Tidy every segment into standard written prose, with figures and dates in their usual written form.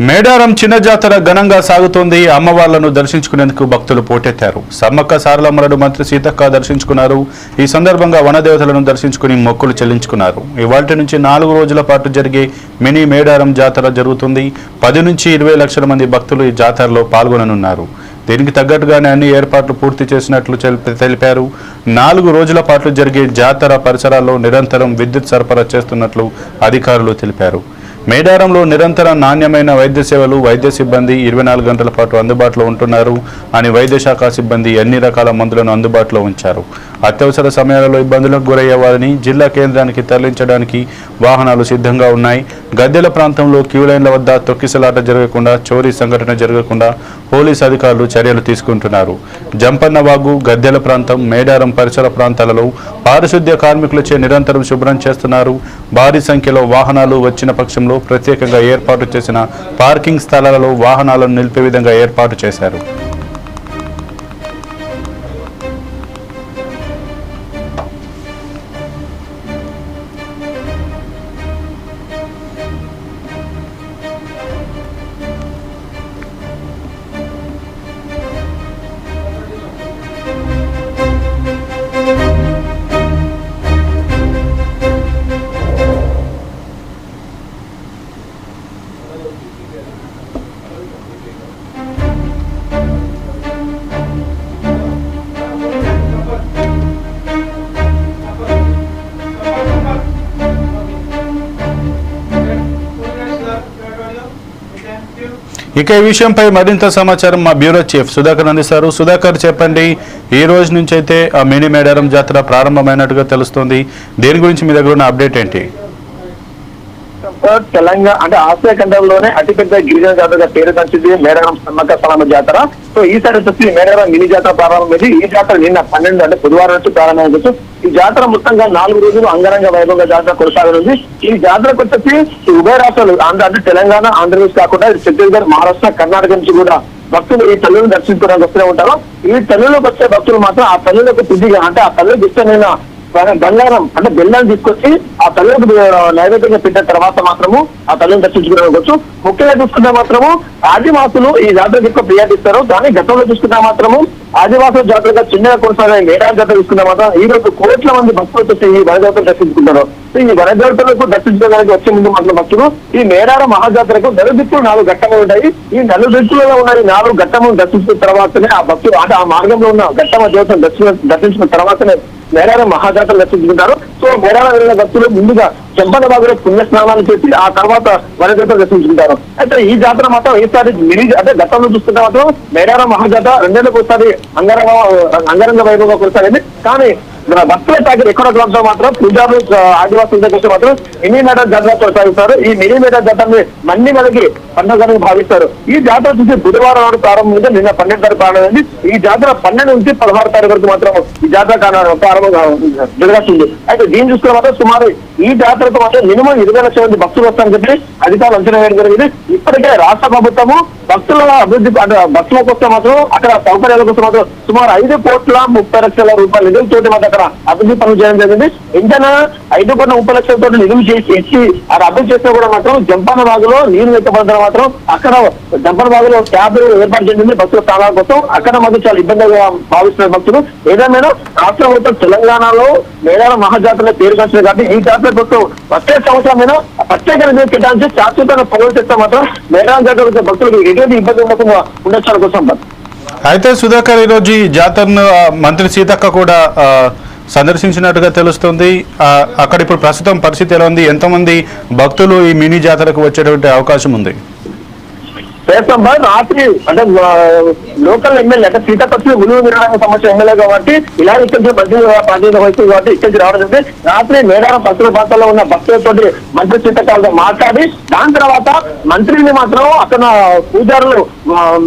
మేడారం చిన్న జాతర ఘనంగా సాగుతోంది. అమ్మవార్లను దర్శించుకునేందుకు భక్తులు పోటెత్తారు. సమ్మక్క సారలమ్మలను మంత్రి సీతక్క దర్శించుకున్నారు. ఈ సందర్భంగా వనదేవతలను దర్శించుకుని మొక్కులు చెల్లించుకున్నారు. ఇవాల్టి నుంచి 4 రోజుల పాటు జరిగే మినీ మేడారం జాతర జరుగుతుంది. 10 నుంచి 20 లక్షల మంది భక్తులు ఈ జాతరలో పాల్గొననున్నారు. దీనికి తగ్గట్టుగానే అన్ని ఏర్పాట్లు పూర్తి చేసినట్లు తెలిపారు. 4 రోజుల పాటు జరిగే జాతర పరిసరాల్లో నిరంతరం విద్యుత్ సరఫరా చేస్తున్నట్లు అధికారులు తెలిపారు. మేడారంలో నిరంతరం నాణ్యమైన వైద్య సేవలు, వైద్య సిబ్బంది 24 గంటల పాటు అందుబాటులో ఉంటున్నారు అని వైద్య శాఖ సిబ్బంది అన్ని రకాల మందులను అందుబాటులో ఉంచారు. అత్యవసర సమయాలలో ఇబ్బందులకు గురయ్యేవారిని జిల్లా కేంద్రానికి తరలించడానికి వాహనాలు సిద్ధంగా ఉన్నాయి. గద్దెల ప్రాంతంలో క్యూలైన్ల వద్ద తొక్కిసలాట జరగకుండా, చోరీ సంఘటన జరగకుండా పోలీసు అధికారులు చర్యలు తీసుకుంటున్నారు. జంపన్నవాగు, గద్దెల ప్రాంతం, మేడారం పరిసర ప్రాంతాలలో పారిశుద్ధ్య కార్మికులచే నిరంతరం శుభ్రం చేస్తున్నారు. భారీ సంఖ్యలో వాహనాలు వచ్చిన పక్షంలో ప్రత్యేకంగా ఏర్పాటు చేసిన పార్కింగ్ స్థలాలలో వాహనాలను నిలిపే విధంగా ఏర్పాటు చేశారు. ఇక ఈ విషయంపై మరింత సమాచారం మా బ్యూరో చీఫ్ సుధాకర్ అందిస్తారు. సుధాకర్, చెప్పండి, ఈ రోజు నుంచి అయితే ఆ మినీ మేడారం జాతర ప్రారంభమైనట్టుగా తెలుస్తుంది. దేని గురించి మీ దగ్గర ఉన్న అప్డేట్ ఏంటి? తెలంగాణ అంటే ఆసియా ఖండంలోనే అతిపెద్ద గిరిజన జాతరగా పేరు తెచ్చింది మేడారం సమ్మక్క సారలమ్మ జాతర. సో ఈసారి వచ్చి మేడారం మినీ జాతర ప్రారంభమైంది. ఈ జాతర నిన్న 12 అంటే బుధవారం నుంచి ప్రారంభమవుతుంది. ఈ జాతర మొత్తంగా 4 రోజులు అంగరంగ వైభవంగా జాతర కొనసాగనుంది. ఈ జాతరకు వచ్చేసి ఉభయ రాష్ట్రాలు అంటే తెలంగాణ, ఆంధ్రప్రదేశ్ కాకుండా ఛత్తీస్గఢ్, మహారాష్ట్ర, కర్ణాటక నుంచి కూడా భక్తులు ఈ తల్లులను దర్శించుకోవడానికి వస్తూనే ఉంటారు. ఈ తల్లులకు వచ్చే భక్తులు మాత్రం ఆ తల్లులకు తిరిగిగా అంటే ఆ తల్లులకు ఇష్టమైన బంగారం అంటే బెల్లాన్ని తీసుకొచ్చి ఆ తల్లులకు నైవేద్యంగా పెట్టిన తర్వాత మాత్రము ఆ తల్లిని దర్శించుకోవచ్చు. ముఖ్యంగా చూసుకుంటే మాత్రము ఆదివాసులు ఈ జాతరకు ఎక్కువ ప్రియాటిస్తారు. కానీ గతంలో చూసుకుంటే మాత్రము ఆదివాసుల జాతరగా చిన్నగా కొనసాగే మేడారం జాతర చూసుకుంటే మాత్రం ఈ రోజు కోట్ల మంది భక్తులు వచ్చి ఈ వనదేవతలు దర్శించుకుంటారు. ఈ వనదేవతలకు దర్శించుకోవడానికి వచ్చే ముందు మాత్రం భక్తులు ఈ మేడారం మహాజాతరకు నలుదిక్కులు 4 ఘట్టములు ఉంటాయి. ఈ నలుదిక్కులలో ఉన్న ఈ 4 ఘట్టములు దర్శించిన తర్వాతనే ఆ భక్తులు అంటే ఆ మార్గంలో ఉన్న ఘట్టమ దేవతను దర్శించిన తర్వాతనే మేడారం మహాజాతర దర్శించుకుంటారు. సో మేడారం వెళ్ళిన భక్తులు ముందుగా చెంపనబాగులో పుణ్యస్నానాలు చేసి ఆ తర్వాత వనదేవతలు దర్శించుకుంటారు. అయితే ఈ జాతర మాత్రం ఈసారి అంటే గతంలో చూసుకుంటే మాత్రం మేడారం మహాజాతర 2 ఏళ్ళకు ఒకసారి అంగరంగ వైభవంగా కొనసాగింది. కానీ భక్తుల తాకి ఎక్కడ మాత్రం పూజారు ఆదివాసుల దగ్గర మాత్రం మినీ మేడారం జాతర కొనసాగిస్తారు. ఈ మినీ మేడారం జాతరని మన్ని మనకి పండుగగా భావిస్తారు. ఈ జాతర చూసి బుధవారం నాడు ప్రారంభమైంది. నిన్న 12 తారీఖు ప్రారంభమైంది. ఈ జాతర 12 నుంచి 16 తారీఖు వరకు మాత్రం ఈ జాతర ప్రారంభంగా జరగాల్సింది. అయితే దీన్ని చూసుకున్న మాత్రం సుమారు ఈ జాతరకు మాత్రం మినిమం 20 లక్షల మంది భక్తులు వస్తారని చెప్పి అధికారులు అంచనా వేయడం జరిగింది. ఇప్పటికే రాష్ట్ర ప్రభుత్వము భక్తుల అభివృద్ధి అంటే భక్తుల కోసం మాత్రం అక్కడ సౌకర్యాల కోసం మాత్రం సుమారు 5,30,00,000 నిధులతోటి మాత్రం అక్కడ అభివృద్ధి పనులు చేయడం జరిగింది. ఇంకైనా 5,30,00,000 నిధులు చేసి అది అభివృద్ధి చేసినా కూడా మాత్రం జంపన్న బాగులో నీళ్లు ఎక్కబడడం మాత్రం అక్కడ జంపన్న బాగులో క్యాబ్ ఏర్పాటు చేసింది భక్తుల స్థానాల కోసం. అక్కడ మాత్రం చాలా ఇబ్బందిగా భావిస్తున్నారు భక్తులు. ఏదేమైనా రాష్ట్ర ప్రభుత్వం తెలంగాణలో మేడారం మహాజాతర పేరు వచ్చింది కాబట్టి ఈ జాతర కోసం వచ్చే సంవత్సరమైనా ప్రత్యేక నిధులు కేటాయించి శాశ్వతంగా పనులు చేస్తే మాత్రం మేడారం జాతర వచ్చే భక్తులకు ఎటువంటి ఇబ్బంది ఉండకుండా ఉండొచ్చు కోసం. అయితే సుధాకర్, ఈరోజు ఈ జాతరను మంత్రి సీతక్క కూడా సందర్శించినట్టుగా తెలుస్తుంది. అక్కడ ఇప్పుడు ప్రస్తుతం పరిస్థితి ఎలా ఉంది? ఎంతమంది భక్తులు ఈ మినీ జాతరకు వచ్చేటువంటి అవకాశం ఉంది? రాత్రి అంటే లోకల్ ఎమ్మెల్యే అంటే సీతక్క వచ్చి ఉలువు నిర్వహణ సమస్య ఎమ్మెల్యే కాబట్టి ఇలా ఇక్కడి నుంచి మంత్రి బాధ్యత వహిస్తుంది కాబట్టి ఇక్కడి నుంచి రావడం జరిగింది. రాత్రి మేడారం పరిసర ప్రాంతాల్లో ఉన్న భక్తులతో మంత్రి సీతక్కతో మాట్లాడి దాని తర్వాత మంత్రిని మాత్రం అక్కడ పూజారులు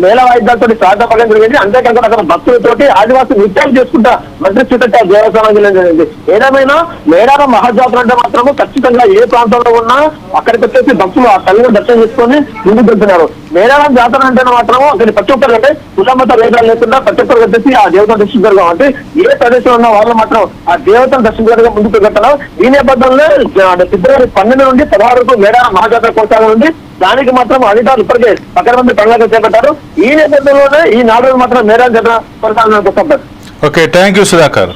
మేళ వాయిద్యాలతో సాధపడడం జరిగింది. అంతేకాకుండా అక్కడ భక్తులతోటి ఆదివాసీ నృత్యాలు చేసుకుంటా మంత్రి సీతక్క దేవస్థానం జరిగింది. ఏదేమైనా మేడారం మహాజాతర అంటే మాత్రము ఖచ్చితంగా ఏ ప్రాంతంలో ఉన్నా అక్కడికి వచ్చేసి భక్తులు ఆ తల్లిని దర్శనం చేసుకొని ముందుకు వెళ్తున్నారు. మేడారం జాతర అంటే మాత్రం అక్కడ ప్రతి ఒక్కరు అంటే కులమత భేదాలు లేకుండా ప్రతి ఒక్కరు వచ్చేసి ఆ దేవతను దర్శించారు కాబట్టి ఏ ప్రదేశంలో ఉన్న వాళ్ళు మాత్రం ఆ దేవతను దర్శించడానికి ముందుకు పెట్టడం. ఈ నేపథ్యంలో ఫిబ్రవరి 12 నుండి 16 వరకు మేడారం మహాజాతర కొనసాగనుంది. దానికి మాత్రం అధికారులు ఇప్పటికే పకడ్బందీ ప్రణాళిక చేపట్టారు. ఈ నేపథ్యంలోనే ఈ 4 రోజులు మాత్రం మేడారం జాతర కొనసాగడానికి వస్తారు. Okay, thank you Sudhakar.